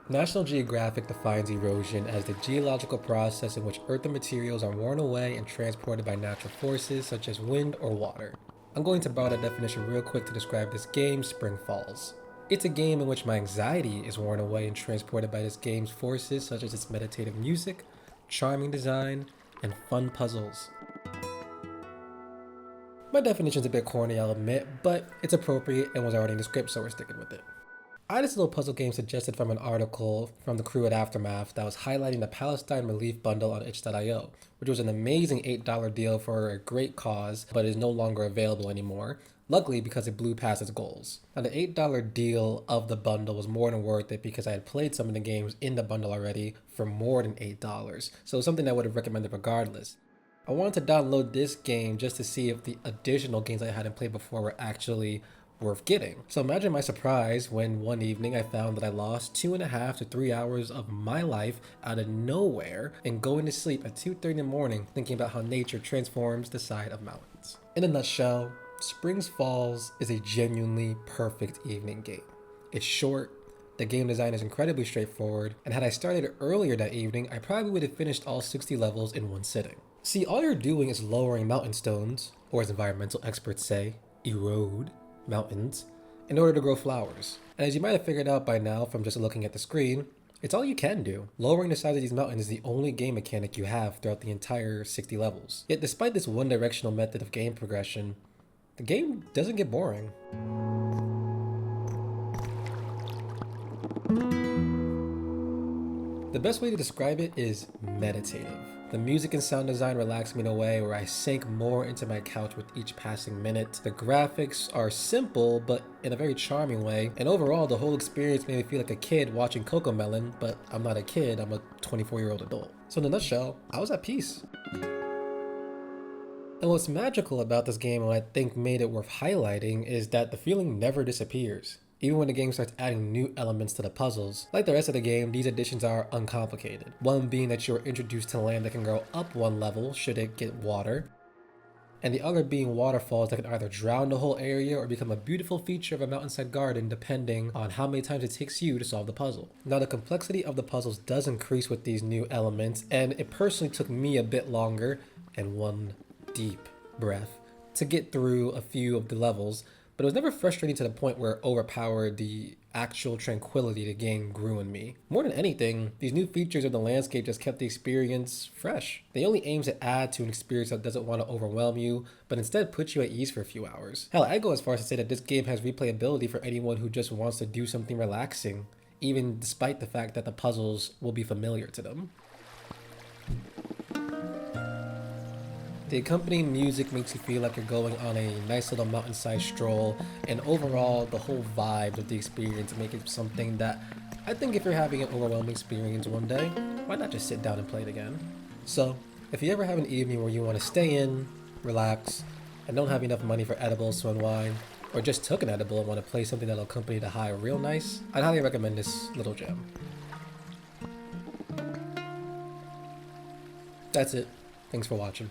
National Geographic defines erosion as the geological process in which earthen materials are worn away and transported by natural forces such as wind or water. I'm going to borrow that definition real quick to describe this game, Spring Falls. It's a game in which my anxiety is worn away and transported by this game's forces such as its meditative music, charming design, and fun puzzles. My definition's a bit corny, I'll admit, but it's appropriate and was already in the script, so we're sticking with it. I had this little puzzle game suggested from an article from the crew at Aftermath that was highlighting the Palestine Relief Bundle on itch.io, which was an amazing $8 deal for a great cause, but is no longer available anymore. Luckily, because it blew past its goals. Now, the $8 deal of the bundle was more than worth it because I had played some of the games in the bundle already for more than $8, so it was something I would have recommended regardless. I wanted to download this game just to see if the additional games I hadn't played before were actually worth getting. So imagine my surprise when one evening I found that I lost 2.5 to 3 hours of my life out of nowhere and going to sleep at 2:30 in the morning thinking about how nature transforms the side of mountains. In a nutshell, Springs Falls is a genuinely perfect evening game. It's short, the game design is incredibly straightforward, and had I started earlier that evening, I probably would have finished all 60 levels in one sitting. See, all you're doing is lowering mountain stones, or as environmental experts say, erode mountains, in order to grow flowers. And as you might have figured out by now from just looking at the screen, it's all you can do. Lowering the size of these mountains is the only game mechanic you have throughout the entire 60 levels. Yet despite this one-directional method of game progression, the game doesn't get boring. The best way to describe it is meditative. The music and sound design relax me in a way where I sink more into my couch with each passing minute. The graphics are simple, but in a very charming way. And overall, the whole experience made me feel like a kid watching Cocomelon, but I'm not a kid, I'm a 24-year-old adult. So in a nutshell, I was at peace. And what's magical about this game and what I think made it worth highlighting is that the feeling never disappears. Even when the game starts adding new elements to the puzzles. Like the rest of the game, these additions are uncomplicated. One being that you're introduced to land that can go up one level should it get water, and the other being waterfalls that can either drown the whole area or become a beautiful feature of a mountainside garden depending on how many times it takes you to solve the puzzle. Now the complexity of the puzzles does increase with these new elements, and it personally took me a bit longer, and one deep breath, to get through a few of the levels, but it was never frustrating to the point where it overpowered the actual tranquility the game grew in me. More than anything, these new features of the landscape just kept the experience fresh. They only aim to add to an experience that doesn't want to overwhelm you, but instead put you at ease for a few hours. Hell, I go as far as to say that this game has replayability for anyone who just wants to do something relaxing, even despite the fact that the puzzles will be familiar to them. The accompanying music makes you feel like you're going on a nice little mountainside stroll, and overall, the whole vibe of the experience make it something that I think if you're having an overwhelming experience one day, why not just sit down and play it again? So, if you ever have an evening where you want to stay in, relax, and don't have enough money for edibles to unwind, or just took an edible and want to play something that'll accompany the high real nice, I'd highly recommend this little gem. That's it. Thanks for watching.